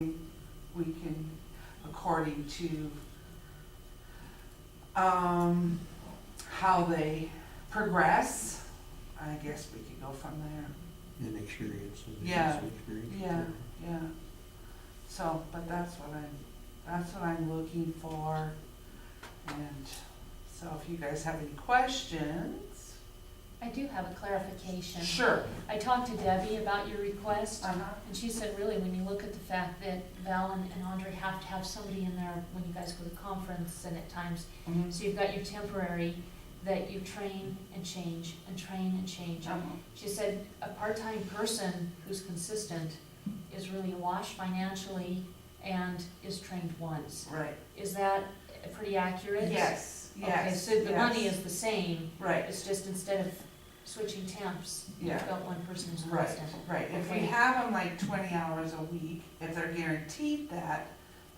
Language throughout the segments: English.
we can, according to how they progress, I guess we could go from there. And experience. Yeah. Experience. Yeah. So, but that's what I'm looking for. And so if you guys have any questions. I do have a clarification. Sure. I talked to Debbie about your request, Uh-huh. and she said really when you look at the fact that Val and Andre have to have somebody in there when you guys go to conference and at times, Mhm. so you've got your temporary that you train and change and train and change. Uh-huh. She said a part-time person who's consistent is really a wash financially and is trained once. Right. Is that pretty accurate? Yes, yes. Okay, so the money yes. is the same, Right, it's just instead of switching temps, Yeah. you've got one person who's right, constant. right. If we Okay. have them like 20 hours a week, if they're guaranteed that,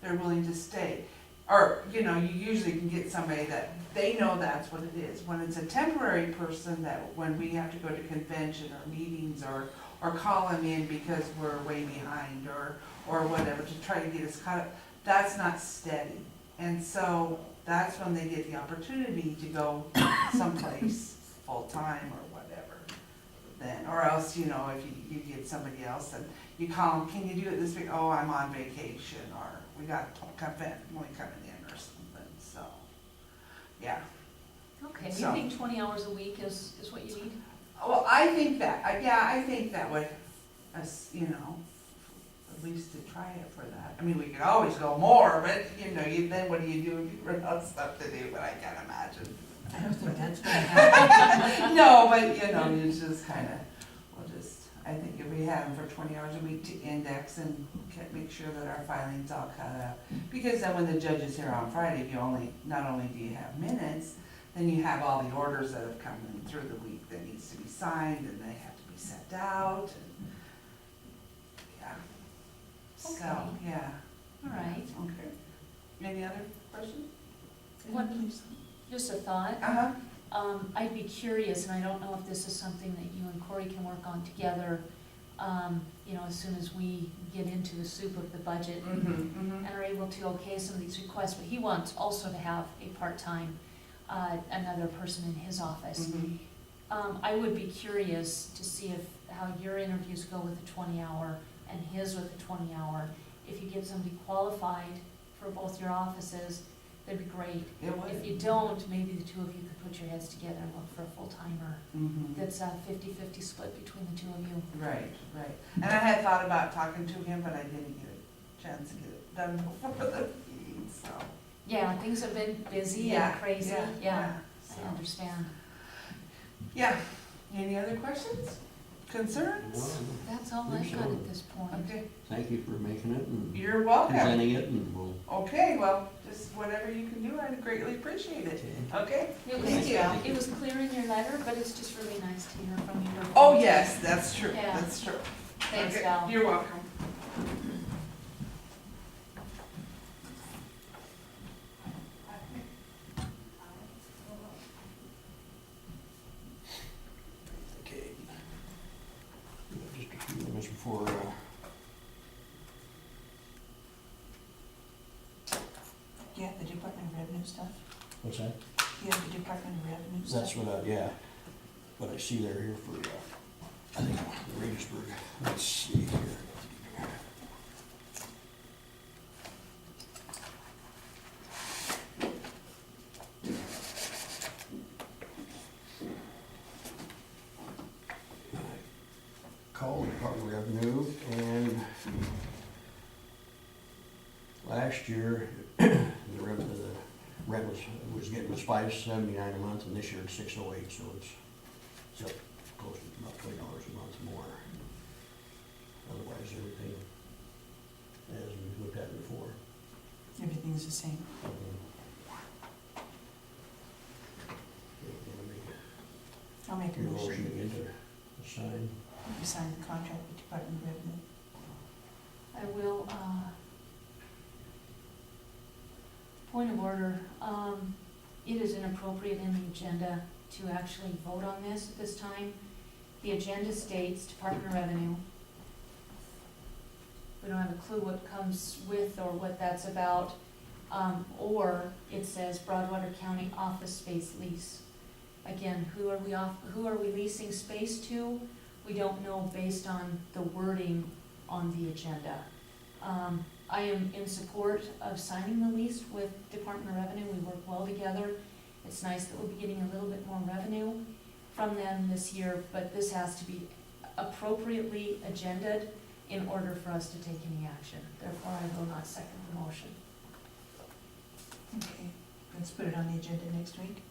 they're willing to stay. Or, you know, you usually can get somebody that, they know that's what it is. When it's a temporary person that, when we have to go to convention or meetings or call them in because we're way behind or whatever to try to get us caught up, that's not steady. And so that's when they get the opportunity to go someplace full-time or whatever. Then, or else, you know, if you get somebody else and you call them, can you do it this week? Oh, I'm on vacation, or we got family coming in or something, so, yeah. Okay, do So- you think 20 hours a week is what you need? Well, I think that, I think that would, you know, at least to try it for that. I mean, we could always go more, but, you know, then what do you do if you run out of stuff to do, but I can't imagine. I don't think that's gonna happen. No, but, you know, it's just kinda, I think if we have them for 20 hours a week to index and make sure that our filing's all cut up. Because then when the judge is here on Friday, not only do you have minutes, then you have all the orders that have come in through the week that needs to be signed and they have to be sent out and, yeah. So, Okay. yeah. All right, Okay. Any other questions? what, just a thought. Uh-huh. I'd be curious, and I don't know if this is something that you and Corey can work on together, you know, as soon as we get into the soup of the budget and are able to okay some of these requests, but he wants also to have a part-time, another person in his office. Mhm. I would be curious to see how your interviews go with the 20-hour and his with the 20-hour. If you get somebody qualified for both your offices, that'd be great. It would. If you don't, maybe the two of you could put your heads together and look for a full-timer. Mhm. That's a 50-50 split between the two of you. Right. And I had thought about talking to him, but I didn't get a chance to get it done before the meeting, so. Yeah, things have been busy Yeah, and crazy, yeah, yeah, so. I understand. Yeah, any other questions, concerns? Well, That's all I've got at this point. Okay, thank you for making it and you're welcome. presenting it, and we'll. Okay, well, just whatever you can do, I'd greatly appreciate it. Okay? It Thank you. it was clear in your letter, but it's just really nice to hear from you. Oh, yes, that's true, Yeah. that's true. Thanks, Okay, Val. You're welcome. Okay. We got just a few minutes before, You have the Department of Revenue stuff? what's that? You have the Department of Revenue stuff? That's what what I see there here for, I think, the Regensburg. Let's see here. Called Department of Revenue, and last year, the rent was getting $579 a month, and this year it's $608, so it's up close to about $20 a month more. Otherwise, everything as we looked at before. Everything's the same. I'll make a Your motion motion. again to sign. You sign the contract with Department of Revenue. I will, point of order, it is inappropriate in the agenda to actually vote on this at this time. The agenda states Department of Revenue, we don't have a clue what comes with or what that's about. Or it says Broadwater County office space lease. Again, who are we leasing space to? We don't know based on the wording on the agenda. I am in support of signing the lease with Department of Revenue. We work well together. It's nice that we'll be getting a little bit more revenue from them this year, but this has to be appropriately agended in order for us to take any action. Therefore, I will not second the motion. Okay, let's put it on the agenda next week.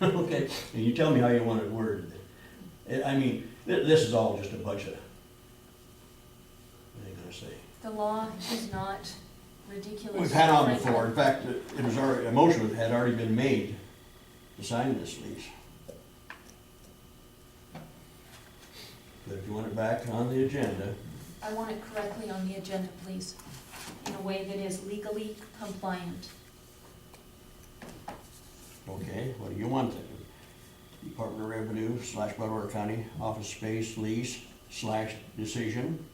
Okay, and you tell me how you want it worded. I mean, this is all just a bunch of, what are they gonna say? The law is not ridiculous. We've had on frankly. before, in fact, it was already, a motion had already been made to sign this lease. But if you want it back on the agenda, I want it correctly on the agenda, please, in a way that is legally compliant. okay, what do you want then? Department of Revenue / Broadwater County office space lease / decision.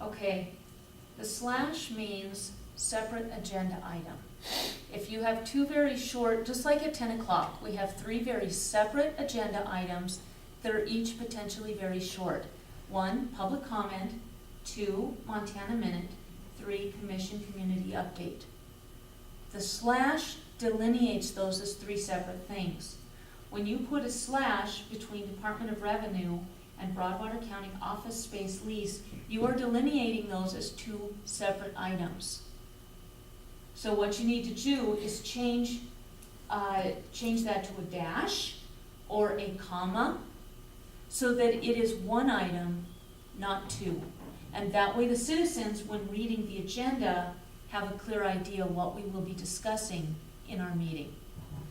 Okay, the slash means separate agenda item. If you have two very short, just like at 10 o'clock, we have three very separate agenda items that are each potentially very short. 1, public comment. 2, Montana Minute. 3, commission community update. The slash delineates those as three separate things. When you put a slash between Department of Revenue and Broadwater County office space lease, you are delineating those as two separate items. So what you need to do is change that to a dash or a comma so that it is one item, not two. And that way the citizens, when reading the agenda, have a clear idea what we will be discussing in our meeting.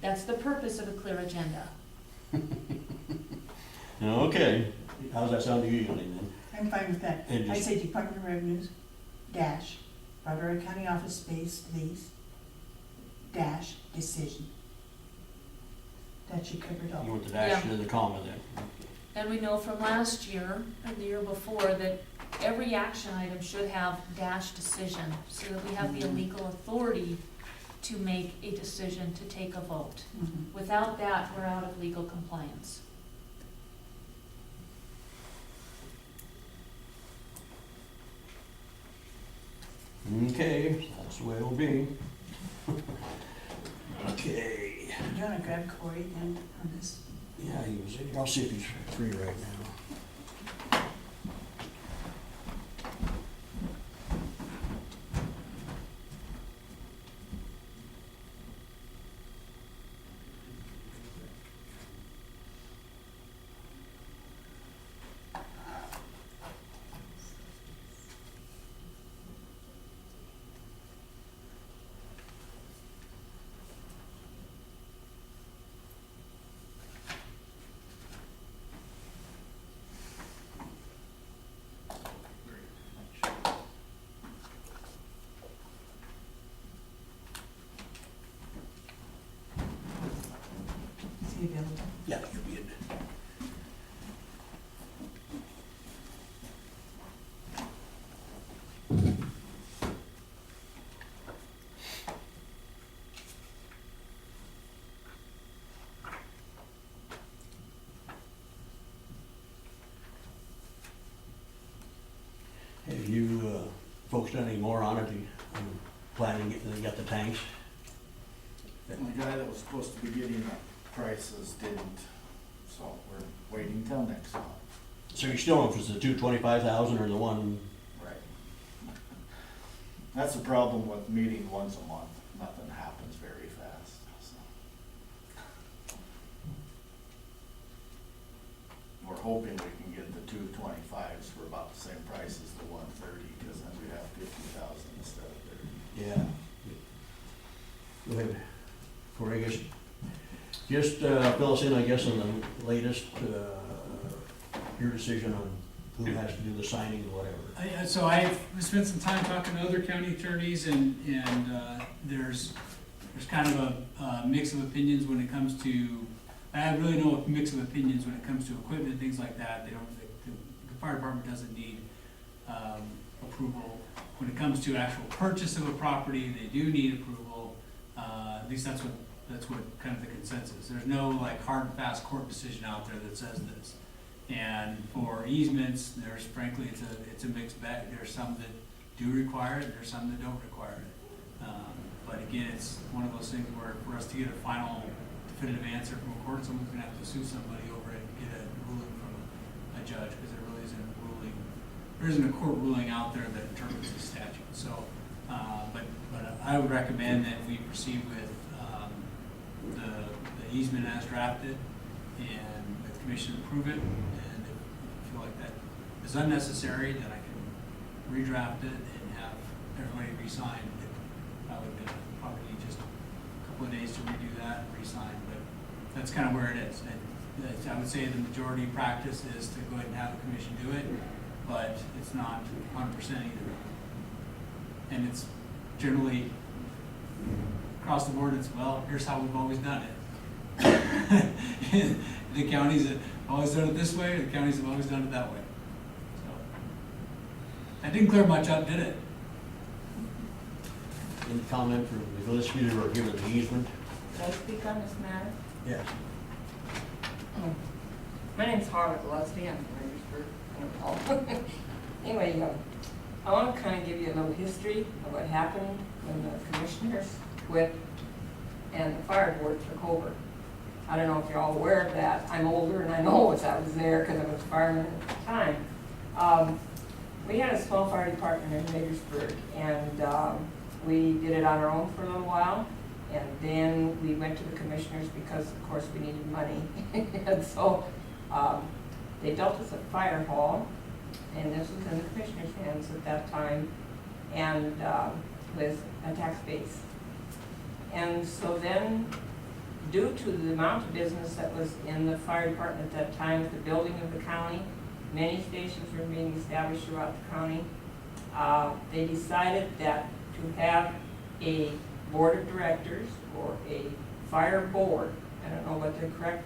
That's the purpose of a clear agenda. Okay, how's that sound to you, Eileen, then? I'm fine with that. And I just- say Department of Revenues, dash, Broadwater County office space lease, dash, decision. That should cover it You all. want the dash Yeah. and the comma then? And we know from last year, or the year before, that every action item should have dash decision, so that we have the legal authority to make a decision, to take a vote. Mhm. Without that, we're out of legal compliance. Okay, that's the way it'll be. Okay, Do you wanna grab Corey then on this? yeah, he was in here. I'll see if he's free right now. Is he available? Yeah, you'll be in. Have you folks done any more on it? Planning, they got the tanks? And the guy that was supposed to be getting the prices didn't, so we're waiting till next month. So you still know if it's the 225,000 or the one? Right. That's the problem with meeting once a month, nothing happens very fast, so. We're hoping we can get the 225s for about the same price as the 130, because then we have 50,000 instead of 30. Yeah. Go ahead, Corey, I guess, just fill us in, I guess, on the latest, your decision on who has to do the signing or whatever. So I've spent some time talking to other county attorneys, and there's kind of a mix of opinions when it comes to, I have really no mix of opinions when it comes to equipment, things like that. They don't, the fire department doesn't need approval when it comes to actual purchase of a property, they do need approval. At least that's what kind of the consensus. There's no like hard and fast court decision out there that says this. And for easements, there's frankly, it's a mixed bag. There's some that do require it, there's some that don't require it. But again, it's one of those things where for us to get a final definitive answer from a court, someone's gonna have to sue somebody over it and get a ruling from a judge, because there really isn't a ruling, there isn't a court ruling out there that interprets the statute. So, but I would recommend that we proceed with the easement as drafted, and the commission approve it. And if you feel like that is unnecessary, then I can redraft it and have everybody re-sign. I would probably need just a couple of days to redo that and re-sign, but that's kind of where it is. And I would say the majority practice is to go ahead and have the commission do it, but it's not 100% either. And it's generally across the board, it's, well, here's how we've always done it. The counties have always done it this way, the counties have always done it that way. So that didn't clear much up, did it? Any comment from the village leader or given the easement? Can I speak on this matter? Yes. My name's Harlan Gillespie, I'm from Regisburg. Anyway, I want to kind of give you a little history of what happened when the commissioners quit and the fire board took over. I don't know if you're all aware of that. I'm older and I know as I was there because I was a fireman at the time. We had a small fire department in Regisburg, and we did it on our own for a little while. And then we went to the commissioners because, of course, we needed money. And so they built us a fire hall, and this was in the commissioners' hands at that time, and with a tax base. And so then, due to the amount of business that was in the fire department at that time, with the building of the county, many stations were being established throughout the county, they decided that to have a board of directors or a fire board, I don't know what the correct,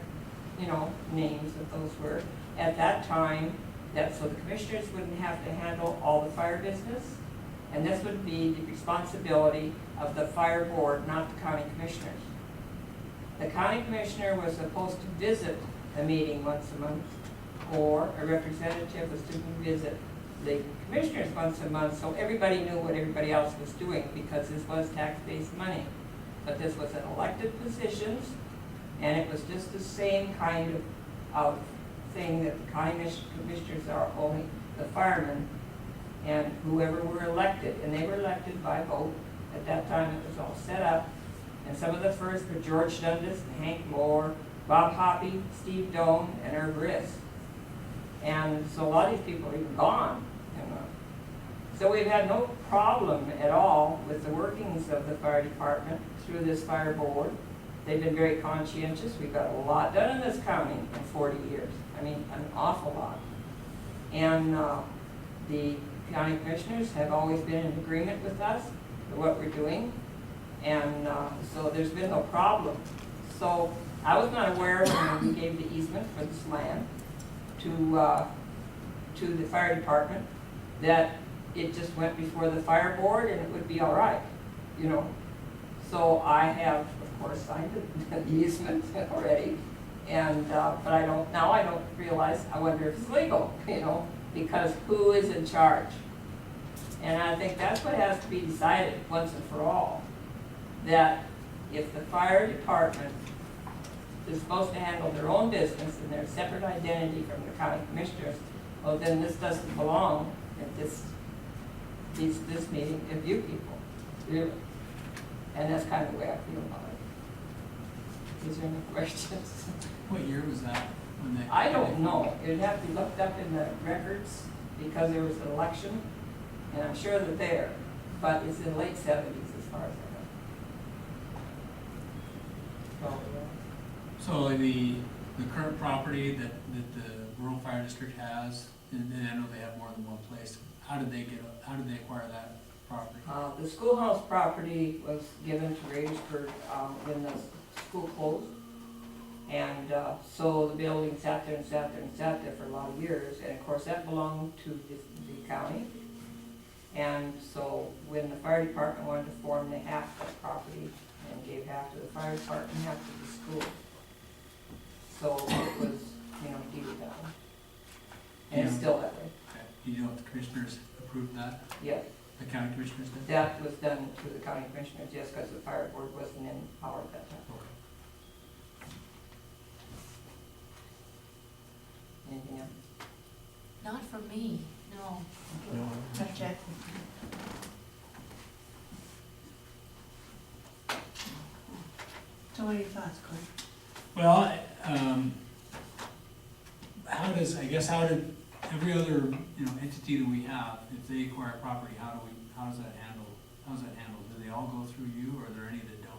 names of those were, at that time, that so the commissioners wouldn't have to handle all the fire business, and this would be the responsibility of the fire board, not the county commissioners. The county commissioner was supposed to visit a meeting once a month, or a representative was to visit the commissioners once a month, so everybody knew what everybody else was doing, because this was tax-based money. But this was an elected positions, and it was just the same kind of thing that the county commissioners are only the firemen and whoever were elected, and they were elected by vote. At that time, it was all set up, and some of the first were George Dundas and Hank Moore, Bob Hoppy, Steve Doan, and Herb Riss. And so a lot of these people are even gone. So we've had no problem at all with the workings of the fire department through this fire board. They've been very conscientious. We've got a lot done in this county in 40 years. I mean, an awful lot. And the county commissioners have always been in agreement with us for what we're doing. And so there's been no problem. So I was not aware when we gave the easement for this land to the fire department that it just went before the fire board and it would be all right, So I have, of course, signed the easement already, and but I don't realize. I wonder if it's legal, because who is in charge? And I think that's what has to be decided once and for all. That if the fire department is supposed to handle their own business and their separate identity from the county commissioners, well, then this doesn't belong at this meeting of you people, really. And that's kind of the way I feel about it. Is there any questions? What year was that? When they? I don't know. It'd have to be looked up in the records because there was an election, and I'm sure they're there, but it's in the late 70s as far as I know. So the current property that the rural fire district has, and I know they have more than one place, how did they acquire that property? The schoolhouse property was given to Regisburg when the school closed. And so the building sat there and sat there and sat there for a lot of years. And of course that belonged to the county. And so when the fire department wanted to form, they half that property and gave half to the fire department, half to the school. So it was, deeded that way. And it's Yeah. still that way, Okay. Do you know if the commissioners approved that? yes. The county commissioners did? That was done through the county commissioners, yes, because the fire board wasn't in power at that time. Okay. Anything else? Not for me, no. No, Gotcha. So what are your thoughts, Corey? Well, how did every other, entity that we have, if they acquire property, how does that handled? Do they all go through you, or are there any that don't?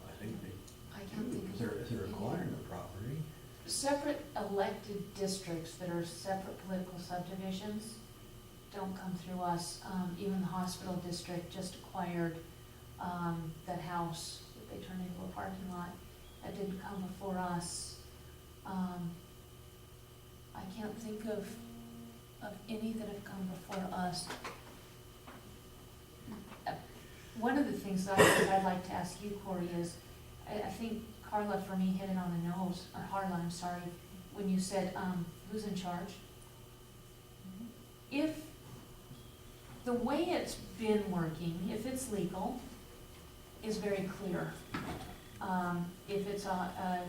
I think they, I can't think of. if they're acquiring the property, Separate elected districts that are separate political subdivisions don't come through us. Even the hospital district just acquired, that house that they turned into a parking lot. That didn't come before us. I can't think of any that have come before us. One of the things that I'd like to ask you, Corey, is, I think Carla, for me, hit it on the nose, or Harlan, I'm sorry, when you said, who's in charge? If the way it's been working, if it's legal, is very clear. If it's a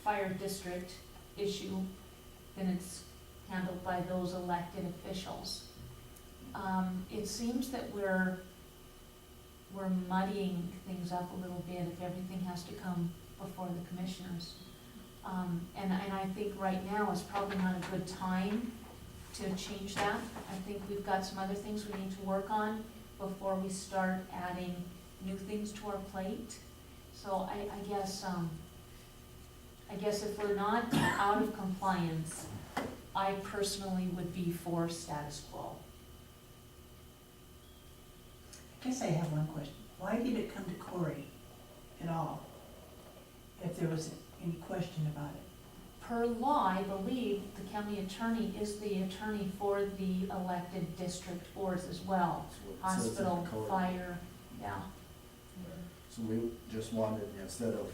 fire district issue, then it's handled by those elected officials. It seems that we're muddying things up a little bit if everything has to come before the commissioners. And I think right now is probably not a good time to change that. I think we've got some other things we need to work on before we start adding new things to our plate. So I guess if we're not out of compliance, I personally would be for status quo. I guess I have one question. Why did it come to Corey at all? If there was any question about it? Per law, I believe the county attorney is the attorney for the elected district boards as well. That's what it says in the Hospital, code. fire, yeah. So we just wanted, instead of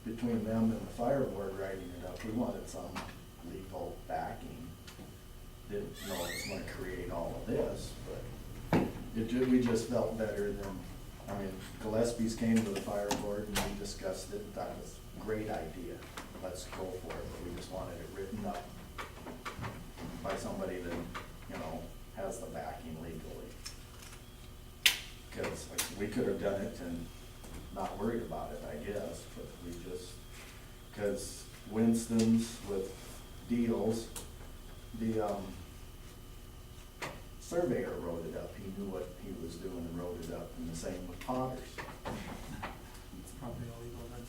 between them and the fire board writing it up, we wanted some legal backing. Didn't know it was gonna create all of this, but we just felt better than, Gillespie's came to the fire board and we discussed it, thought it was a great idea. Let's go for it, but we just wanted it written up by somebody that, has the backing legally. Cause we could have done it and not worried about it, I guess, but we just, cause Winston's with deals, the, surveyor wrote it up, he knew what he was doing and wrote it up, and the same with Potter's. It's probably illegal then.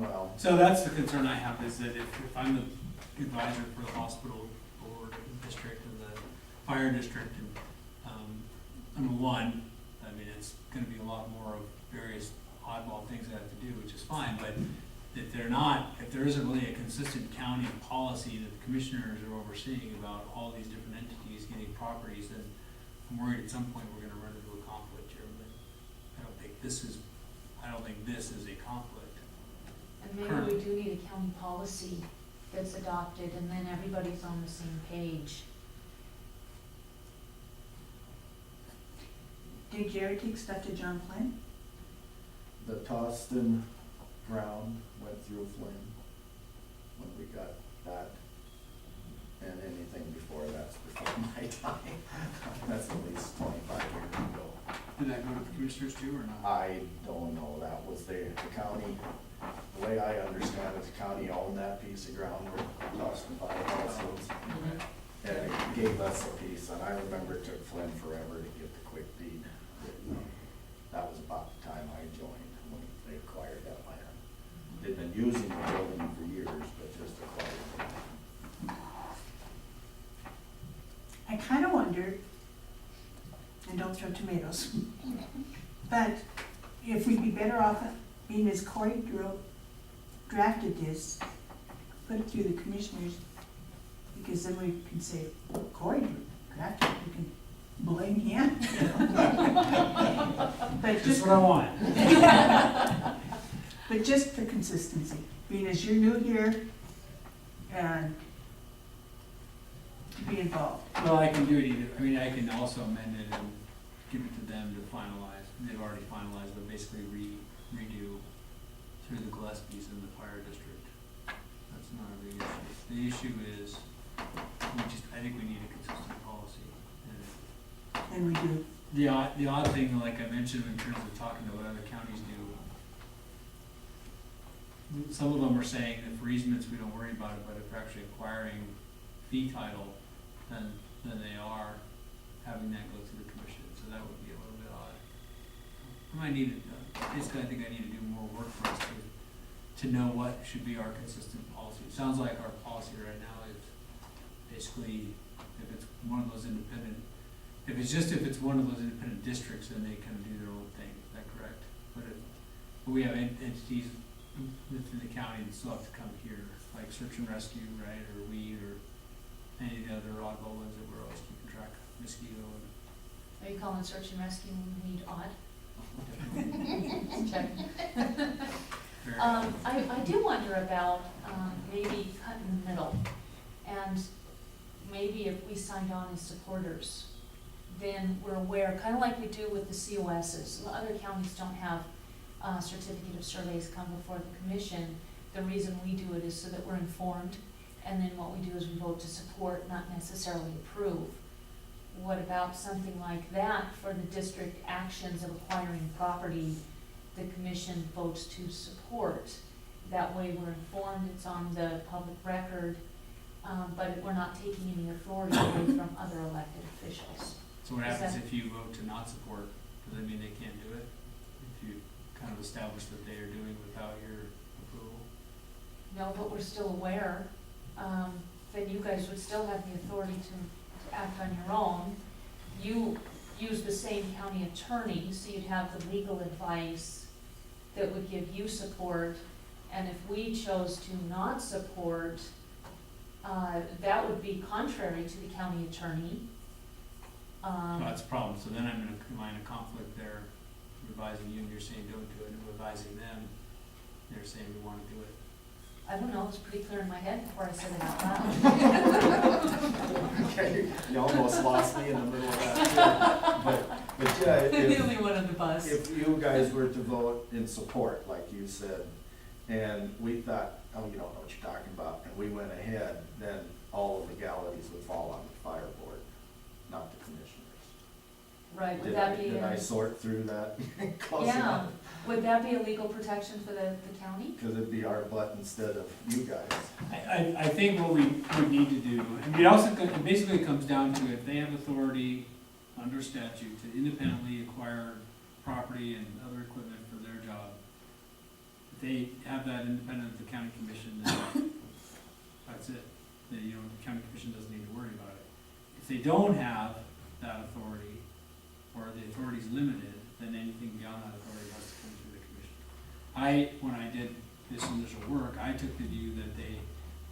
Well, So that's the concern I have, is that if I'm the advisor for the hospital board and district and the fire district, and, number one, it's gonna be a lot more of various oddball things I have to do, which is fine, but if there isn't really a consistent county policy that the commissioners are overseeing about all these different entities getting properties, then I'm worried at some point we're gonna run into a conflict here, but I don't think this is a conflict. And maybe we do need a county policy that's adopted, and then everybody's on the same page. Did Jerry take stuff to John Flynn? the Toston ground went through Flynn when we got that. And anything before that's before my time. That's at least 25 years ago. Did that go to the commissioners too, or not? I don't know, that was the county, the way I understand it, the county owned that piece of ground where Toston Fire House is. And it gave us a piece, and I remember it took Flynn forever to get the quick deed written up. That was about the time I joined, when they acquired that land. They'd been using the building for years, but just acquired it. I kind of wonder, and don't throw tomatoes, but if we'd be better off, being as Corey drafted this, put it through the commissioners, because then we can say, Corey drafted it, we can blame him. But Just just, what I want. but just for consistency, being as you're new here and to be involved. Well, I can do it either, I mean, I can also amend it and give it to them to finalize, they've already finalized, but basically redo through the Gillespies and the fire district. That's not a big issue. The issue is, I think we need a consistent policy. And And we do. the odd thing, like I mentioned, in terms of talking to what other counties do, some of them are saying that for easements, we don't worry about it, but if we're actually acquiring fee title, then they are having that go through the commission, so that would be a little bit odd. I might need, basically, I think I need to do more work for us to know what should be our consistent policy. It sounds like our policy right now is basically, if it's one of those independent, if it's one of those independent districts, then they kind of do their own thing, is that correct? But we have entities within the county that still have to come here, like search and rescue, right, or weed, or any of the other oddball ones that we're always keeping track of, mosquito and. Are you calling search and rescue weed odd? Check. I do wonder about, maybe cut in the middle, and maybe if we signed on as supporters, then we're aware, kind of like we do with the COSs. Other counties don't have, certificate of surveys come before the commission. The reason we do it is so that we're informed, and then what we do is we vote to support, not necessarily approve. What about something like that for the district actions of acquiring property? The commission votes to support. That way we're informed, it's on the public record, but we're not taking any authority away from other elected officials. So what Is happens that- if you vote to not support? Does that mean they can't do it? If you kind of establish that they are doing without your approval? No, but we're still aware, then you guys would still have the authority to act on your own. You use the same county attorney, so you'd have the legal advice that would give you support. And if we chose to not support, that would be contrary to the county attorney. So that's a problem, so then I'm in a conflict there, I'm advising you and you're saying don't do it, and I'm advising them, they're saying we wanna do it. I don't know, it was pretty clear in my head before I said it out loud. Okay, you almost lost me in the middle of that, too. But yeah, The only one on the bus. if you guys were to vote in support, like you said, and we thought, oh, you don't know what you're talking about, and we went ahead, then all the legalities would fall on the fire board, not the commissioners. Right, would that be, Did I sort through that close yeah, enough? would that be a legal protection for the county? Because it'd be our butt instead of you guys. I think what we would need to do, and it also, it basically comes down to if they have authority under statute to independently acquire property and other equipment for their job, if they have that independent of the county commission, then that's it. The county commission doesn't need to worry about it. If they don't have that authority, or the authority's limited, then anything beyond that authority has to come through the commission. When I did this initial work, I took the view that they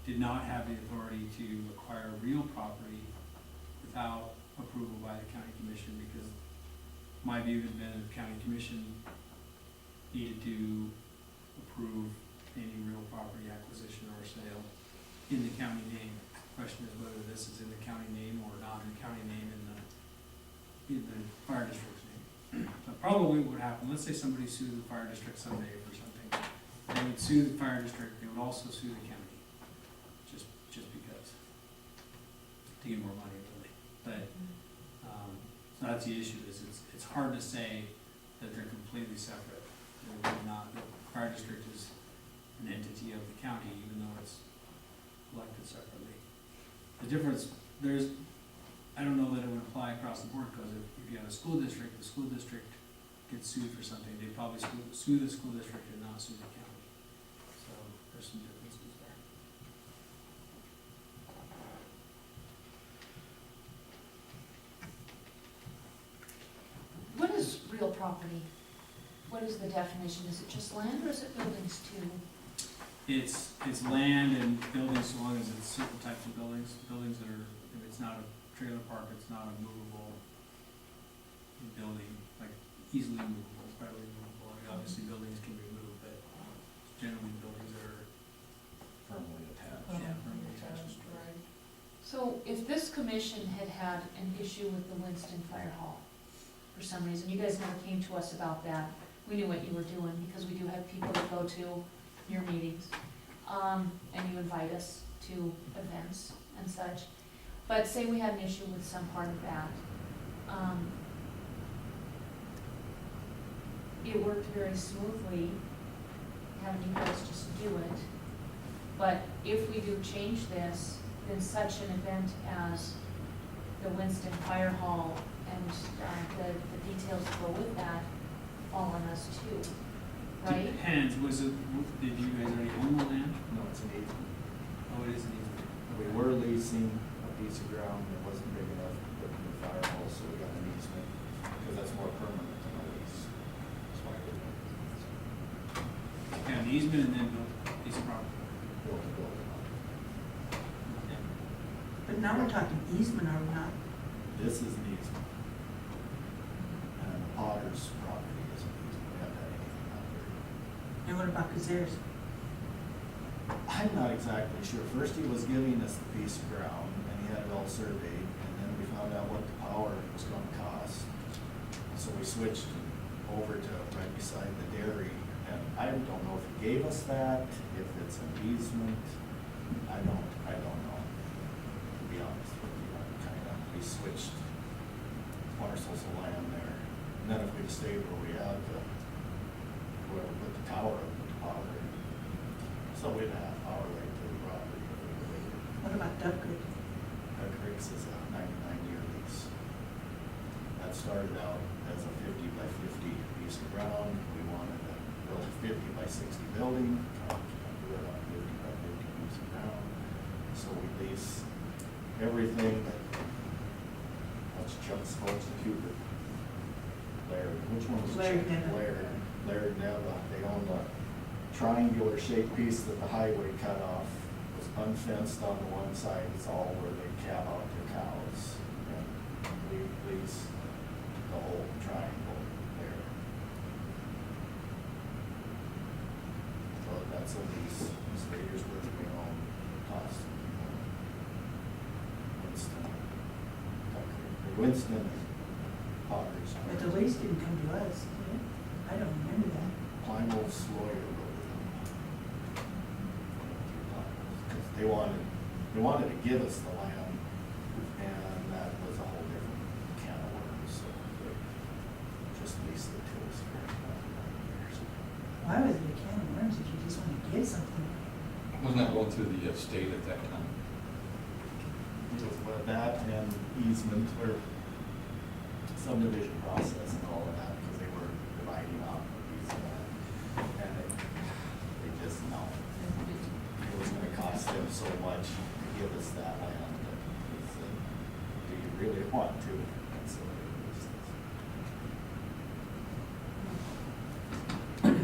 did not have the authority to acquire real property without approval by the county commission, because my view had been that the county commission needed to approve any real property acquisition or sale in the county name. The question is whether this is in the county name or not in the county name in the fire district's name. So probably what would happen, let's say somebody sued the fire district someday for something, they would sue the fire district, they would also sue the county, just because, to get more money really. But, so that's the issue, is it's hard to say that they're completely separate. They're not, the fire district is an entity of the county, even though it's elected separately. The difference, I don't know that it would apply across the board, because if you have a school district, the school district gets sued for something, they probably sue the school district and not sue the county. So there's some differences there. What is real property? What is the definition? Is it just land or is it buildings too? It's land and buildings, so long as it's certain types of buildings. Buildings that are, if it's not a trailer park, it's not a movable building, like easily movable, readily movable. I mean, obviously buildings can be moved, but generally buildings are, Firmly attached. yeah, firmly attached. So if this commission had had an issue with the Winston Fire Hall, for some reason, you guys never came to us about that. We knew what you were doing, because we do have people that go to your meetings, and you invite us to events and such. But say we had an issue with some part of that, it worked very smoothly, having you guys just do it. But if we do change this, then such an event as the Winston Fire Hall and the details that go with that fall on us too, right? Depends, was it, did you guys already own the land? No, it's an easement. Oh, it is an easement. We were leasing a piece of ground that wasn't big enough to put in the fire hall, so we got an easement, because that's more permanent than a lease. That's why we Yeah, an easement and then built a piece of property. built a building on it. Yeah. But now we're talking easement, are we not? This is an easement. And Potter's property is an easement, we haven't had anything out there. And what about Cazares? I'm not exactly sure. First he was giving us the piece of ground and he had it all surveyed, and then we found out what the power was gonna cost. So we switched over to right beside the dairy, and I don't know if he gave us that, if it's an easement. I don't know, to be honest with you. We switched parcels of land there. And then if we'd stayed where we had where we put the tower up, put the power in. So we'd have power right to the property. What about Duck Creek? Duck Creek's is a 99-year lease. That started out as a 50 by 50 piece of ground. We wanted to build a 50 by 60 building. Do it on a 50 by 50 piece of ground. So we lease everything. That's Chuck Spokes and Cupid. Laird, which one was Laird Chuck? Neva. Laird Neva. They own the triangular shaped piece that the highway cut off. It was unfenced on the one side. It's all where they cab out their cows. And we lease the whole triangle there. So that's a lease. It's 3 years worth of we own cost. Winston. Winston and Potter's. But the lease didn't come to us, did it? I don't remember that. Plymouth's lawyer wrote it. Because they wanted to give us the land, and that was a whole different can of worms, so they just leased it to us for 9 years. Why was it a can of worms if you just want to give something? Wasn't that going through the state at that time? It was with that and easement or subdivision process and all of that, because they were dividing up a piece of that. And they just, no, it was gonna cost them so much to give us that land, that they said, do you really want to? And so they released us.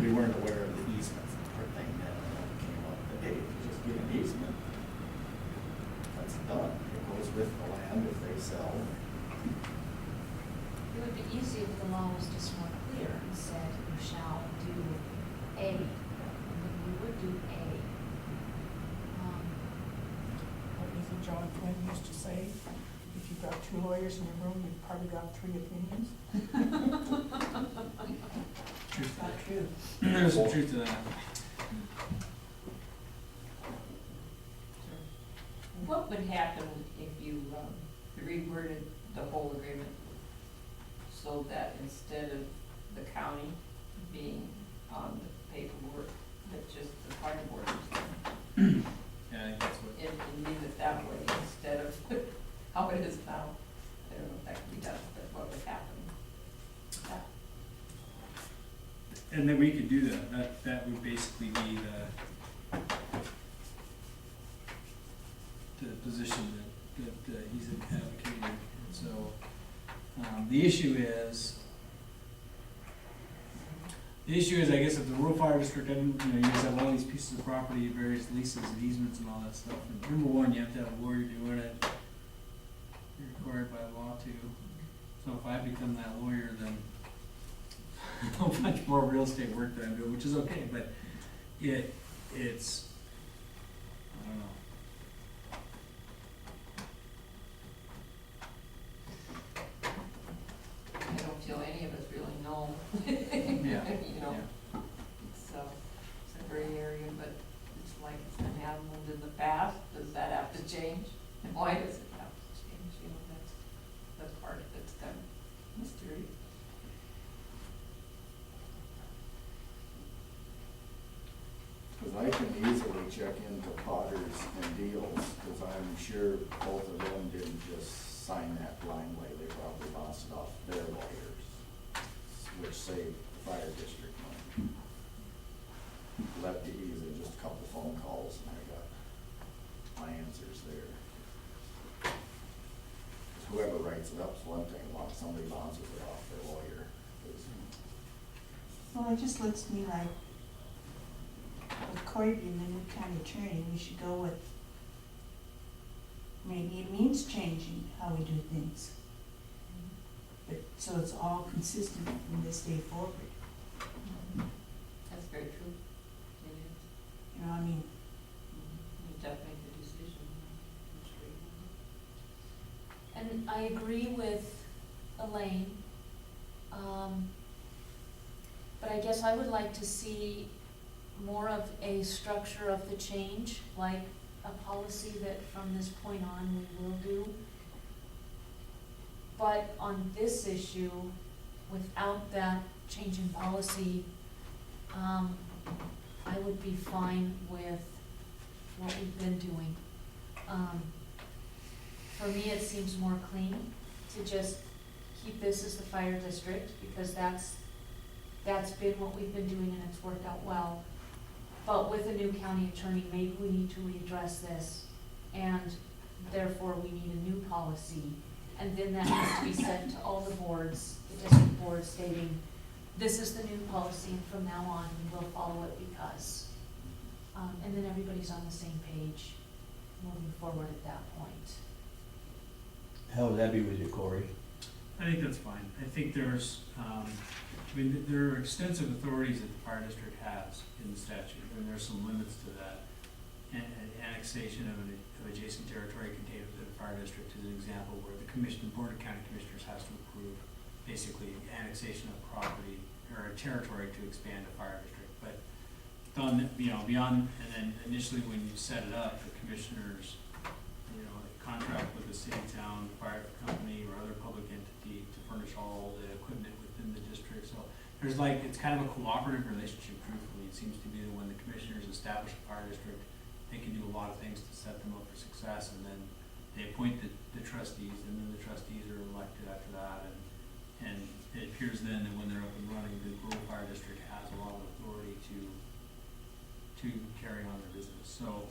We weren't aware of the easements thing then, and it came up that, hey, if you just get an easement, that's done. It goes with the land if they sell. It would be easy if the law was just more clear and said, you shall do A, and then we would do A. What is it John Flynn used to say? If you've got 2 lawyers in your room, you've probably got 3 opinions. Truth. Not true. There's some truth to that. What would happen if you reworded the whole agreement so that instead of the county being on the paperwork, that just the fire board was done? Yeah, I think that's what. And leave it that way instead of how it is now? I don't know if that could be done, but what would happen? And then we could do that, that would basically be the position that he's advocating. And so, the issue is, I guess, if the rural fire district doesn't, you guys have all these pieces of property, various leases and easements and all that stuff. And number one, you have to have a lawyer doing it. You're required by law to. So if I become that lawyer, then a whole bunch more real estate work that I'm doing, which is okay, but it's, I don't know. I don't feel any of us really know. Yeah, You know, yeah. it's a gray area, but it's like it's been happened in the past, does that have to change? And why does it have to change, you know, that's the part that's kind of mystery. Cause I can easily check into Potters and Deals, cause I'm sure both of them didn't just sign that blindly, they probably bounced it off their lawyers, which saved the fire district money. Lefty easy, just a couple phone calls and I got my answers there. 'Cause whoever writes it up's one thing, once somebody bounces it off their lawyer, 'cause Well, it just looks to me like with Cory being the new county attorney, we should go with, maybe it means changing how we do things, but, so it's all consistent from this day forward. That's very true. It is. You know, I mean, You have to make the decision. That's great. And I agree with Elaine, but I guess I would like to see more of a structure of the change, like a policy that from this point on we will do. But on this issue, without that change in policy, I would be fine with what we've been doing. For me, it seems more clean to just keep this as the fire district, because that's been what we've been doing and it's worked out well. But with a new county attorney, maybe we need to readdress this, and therefore we need a new policy. And then that needs to be sent to all the boards, the district boards, stating, this is the new policy, and from now on, we will follow it because. And then everybody's on the same page moving forward at that point. How would that be with you, Cory? I think that's fine. I think there's, there are extensive authorities that the fire district has in the statute, and there's some limits to that. Annexation of adjacent territory contained within the fire district is an example where the board of county commissioners has to approve basically annexation of property or a territory to expand a fire district. But beyond, and then initially when you set it up, the commissioners, contract with the city, town, fire company, or other public entity to furnish all the equipment within the district. So there's it's kind of a cooperative relationship, truthfully. It seems to be that when the commissioners establish a fire district, they can do a lot of things to set them up for success, and then they appoint the trustees, and then the trustees are elected after that, and it appears then that when they're up and running, the rural fire district has a lot of authority to carry on their business. So,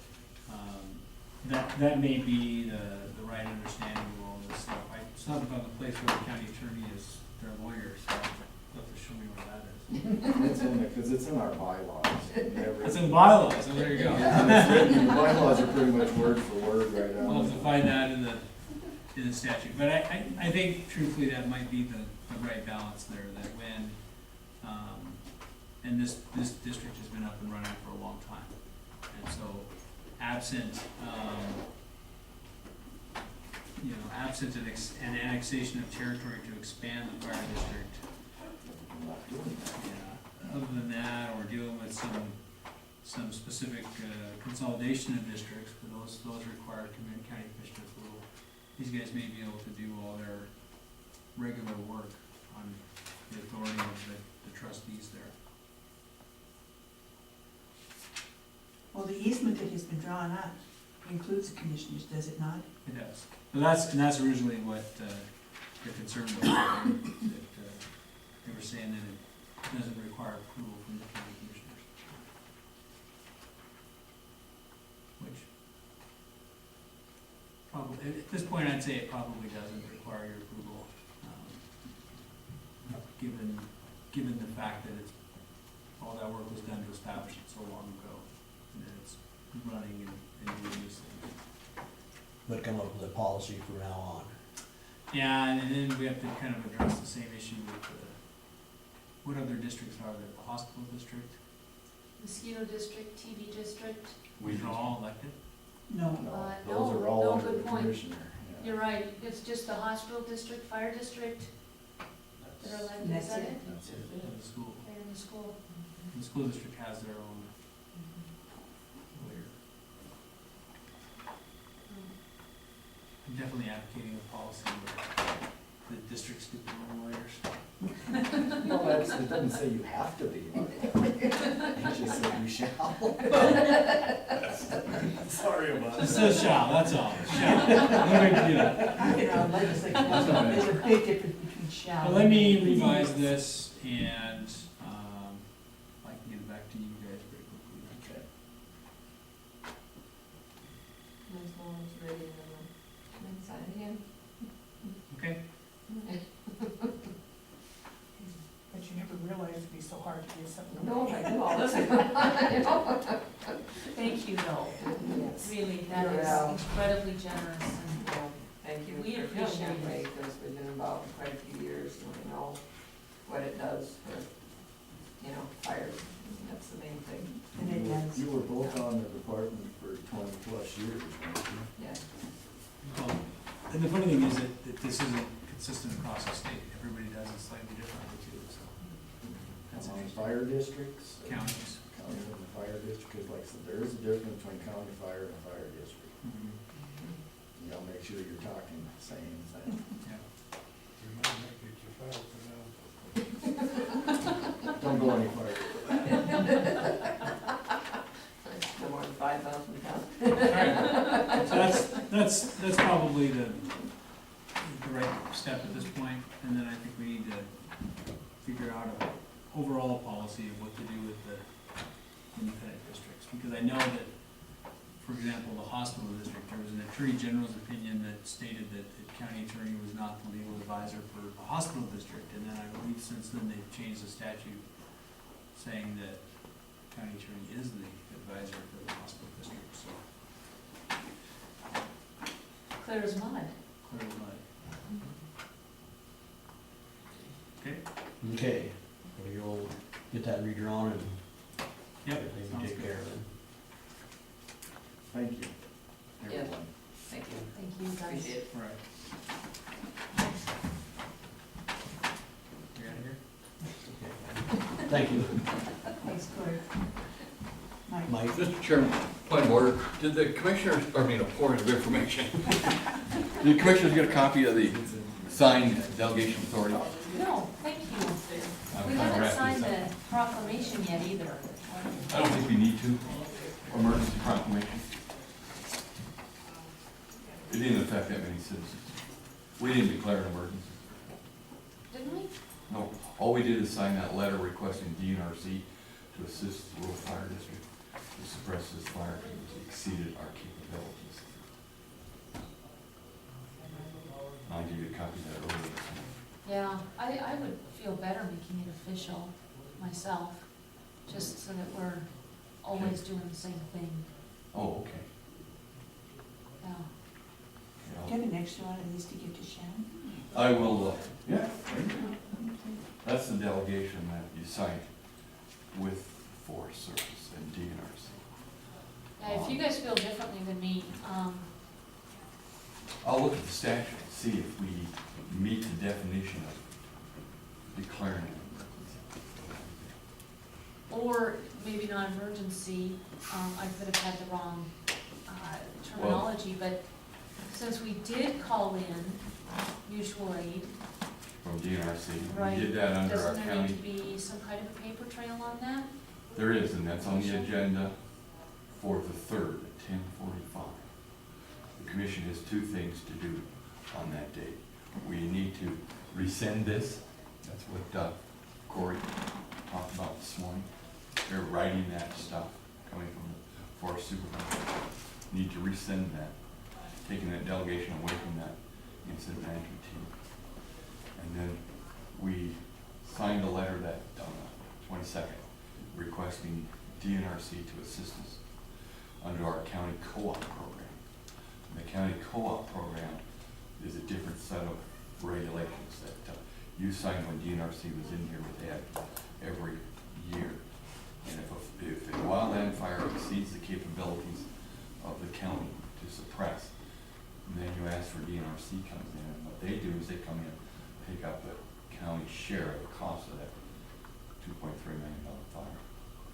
that may be the right understanding of all this stuff. It's not about the place where the county attorney is their lawyer, so you'll have to show me where that is. it's in it, cause it's in our bylaws. It's in the bylaws, so there you go. Yeah, it's written, the bylaws are pretty much word for word right now. We'll have to find that in the statute, but I think truthfully that might be the right balance there, that when, and this district has been up and running for a long time, and so absent an annexation of territory to expand the fire district, other than that, or dealing with some specific consolidation of districts, but those require county commissioner approval. These guys may be able to do all their regular work on the authority of the trustees there. well, the easement that has been drawn up includes the commissioners, does it not? It does. And that's originally what the concern was, that they were saying that it doesn't require approval from the county commissioners. Which probably, at this point, I'd say it probably doesn't require your approval, given the fact that all that work was done to establish it so long ago, and that it's running and doing these things. But come up with a policy from now on. Yeah, and then we have to kind of address the same issue with what other districts are there? The hospital district? Mosquito district, TB district, These are all elected? No, No, no, those are all no, under good the point. commissioner. yeah. you're right, it's just the hospital district, fire district that are elected, is That's that it. it? That's it. And the school. And the school. The school district has their own lawyer. I'm definitely advocating a policy where the districts get their own lawyers. No, that's, it doesn't say you have to be. It just said you shall. Sorry about It that. says shall, that's all, shall. No big deal. you know, legislation, there's a big difference between shall. Well, let me revise this and, I can get it back to you guys pretty quickly. Okay. As long as you're ready, then sign it again. Okay? But you never realized it'd be so hard to get something. No, I do all this. I know. Thank you, though, Yes. really, that You're is welcome. incredibly generous, and Well, thank you. We for appreciate feeling that it. way, because we've been involved quite a few years, and we know what it does for, fire. That's the main thing, And it does. You were both on the department for 20+ years, weren't you? yeah. Well, and the funny thing is that this isn't consistent across the state. Everybody does it slightly differently too, so. That's On interesting. fire districts? Counties. County and the fire district, because like I said, there is a difference between county fire and fire district. Mhm. You gotta make sure you're talking the same thing. Yeah. Don't go any farther with that. No more than 5,000 pounds. Alright, so that's probably the right step at this point, and then I think we need to figure out an overall policy of what to do with the independent districts, because I know that, for example, the hospital district, there was an attorney general's opinion that stated that the county attorney was not the legal advisor for the hospital district, and then I believe since then they've changed the statute saying that county attorney is the advisor for the hospital district, so clear as mud. clear as mud. Okay? Okay, so you'll get that redrawn and Yep. everything sounds you take good. care of it. Thank you, Yeah. everyone. Thank you. Thank you, guys. Appreciate it. All right. You out of here? Okay. Thank you. Thanks, Cory. Mike. Mike? Mr. Chairman, point of order, did the commissioners, a point of information, did the commissioners get a copy of the signed delegation authority? No, thank you. I'm We trying to haven't wrap this signed up. the proclamation yet either. I don't think we need to, emergency proclamation. It didn't affect that many citizens. We didn't declare an emergency. Didn't we? No, all we did is sign that letter requesting DNRC to assist the rural fire district to suppress this fire because it exceeded our capabilities. I'll give you a copy of that earlier this morning. Yeah, I would feel better making it official myself, just so that we're always doing the same thing, Oh, okay. yeah. Yeah, Do you have an extra one of these to give to Shannon? I will, yeah. That's the delegation that you signed with Forest Service and DNRC. Yeah, if you guys feel differently than me, I'll look at the statute, and see if we meet the definition of declaring an emergency. or maybe not emergency, I could have had the wrong terminology, but since we did call in mutual aid, From DNRC, right, we did that under our doesn't there need to county. be some kind of a paper trail on that? There is, and that's on the agenda for the 3rd at 10:45. The commission has two things to do on that date. We need to rescind this, that's what Cory talked about this morning. They're writing that stuff coming from the forest supervisor. Need to rescind that, taking that delegation away from that incident management team. And then we signed a letter that, on the 22nd, requesting DNRC to assist us under our county co-op program. And the county co-op program is a different set of regulations that you signed when DNRC was in here with Ed every year. And if a wildland fire exceeds the capabilities of the county to suppress, then you ask for DNRC comes in, and what they do is they come in, pick up the county share of the cost of that $2.3 million fire,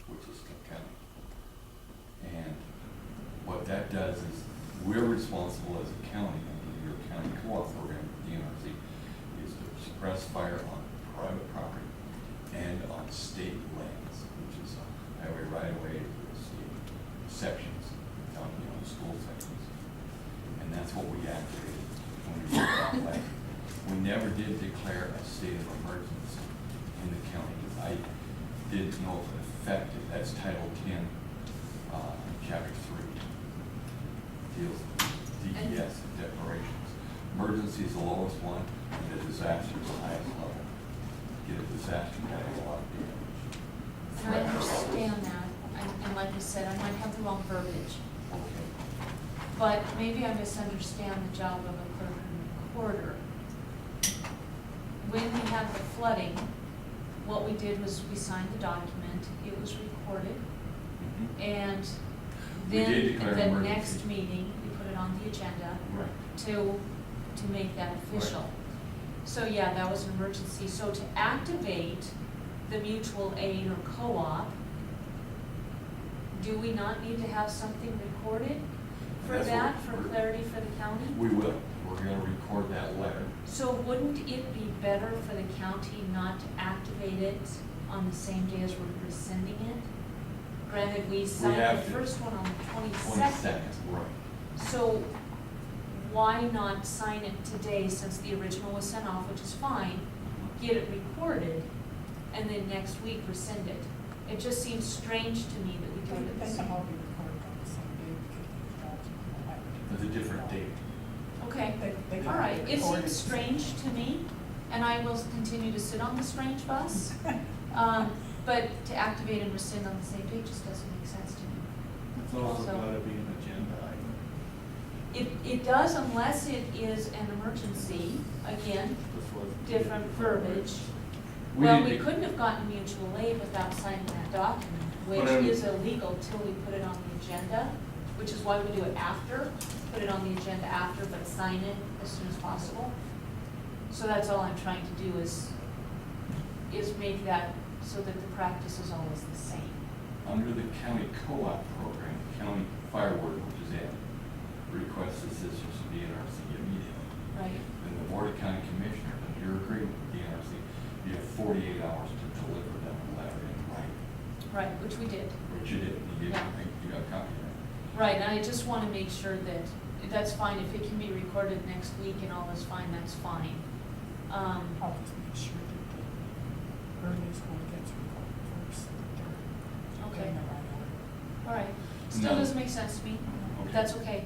which is Cook County. And what that does is, we're responsible as a county, under your county co-op program, DNRC, is to suppress fire on private property and on state lands, which is highway right-of-way, state sections, school sections. And that's what we activated when we did that plan. We never did declare a state of emergency in the county. I didn't know if it affected, that's Title 10, Chapter 3. Deals with DES declarations. Emergency is the lowest one, and the disaster is the highest level. Get a disaster, you gotta have a lot of damage. And I understand that, and like I said, I might have the wrong verbiage, Okay. but maybe I misunderstand the job of a clerk and recorder. When we had the flooding, what we did was we signed the document, it was recorded, Mhm. and We did then declare the emergency. next meeting, we put it on the agenda Right. to make that official. So yeah, that was an emergency. So to activate the mutual aid or co-op, do we not need to have something recorded for That's that, what for we're- clarity for the county? We will. We're gonna record that letter. So wouldn't it be better for the county not to activate it on the same day as we're rescinding it? Granted, we signed have the to. first one on the 22nd. 22nd, right. So why not sign it today since the original was sent off, which is fine, get it recorded, and then next week rescind it? It just seems strange to me that we do They this. can all be recorded on the same day because they're jobs and all that. There's a different date. Okay, They can all right. be It recorded. seems strange to me, and I will continue to sit on the strange bus. But to activate and rescind on the same day just doesn't make sense to me. It's also gotta be an agenda item. It does unless it is an emergency, again, different verbiage. Well, we couldn't have gotten mutual aid without signing that document, which is illegal till we put it on the agenda, which is why we do it after, put it on the agenda after, but sign it as soon as possible. So that's all I'm trying to do is make that so that the practice is always the same. Under the county co-op program, county fire warden, which is Ed, requests assistance from DNRC immediately. Right. Then the Board of County Commissioners, and you're agreeing with DNRC, you have 48 hours to deliver them a letter in writing, Right, which we did. which you did. You Yeah. got a copy of that. Right, and I just want to make sure that, that's fine, if it can be recorded next week and all is fine, that's fine. I'll just make sure that the earliest one gets recorded first. They're Okay. in the right order. All right, still No. doesn't make sense to me, Okay. that's okay.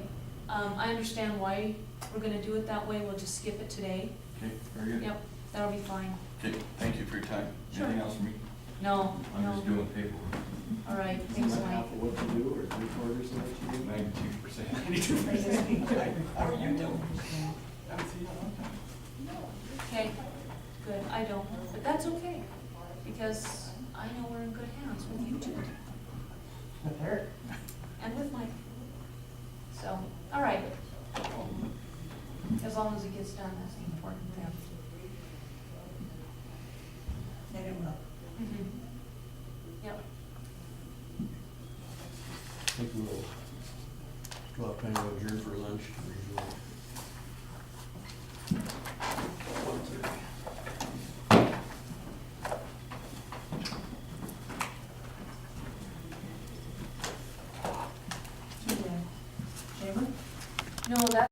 I understand why we're gonna do it that way, we'll just skip it today. Okay, very good. Yep, that'll be fine. Okay, thank you for your time. Sure. Anything else from me? No, I'm just no, doing paperwork. all right, Isn't thanks, that Mike. half of what you do, or 3/4 of what you do? 92%. How are you doing? Okay, good, I don't, but that's okay, because I know we're in good hands with you two. With her. And with Mike. So, all right. As long as it gets done, that's the important thing. And it will. Mhm. Yep. I think we'll still have time to adjourn for lunch. To the chamber? No, that.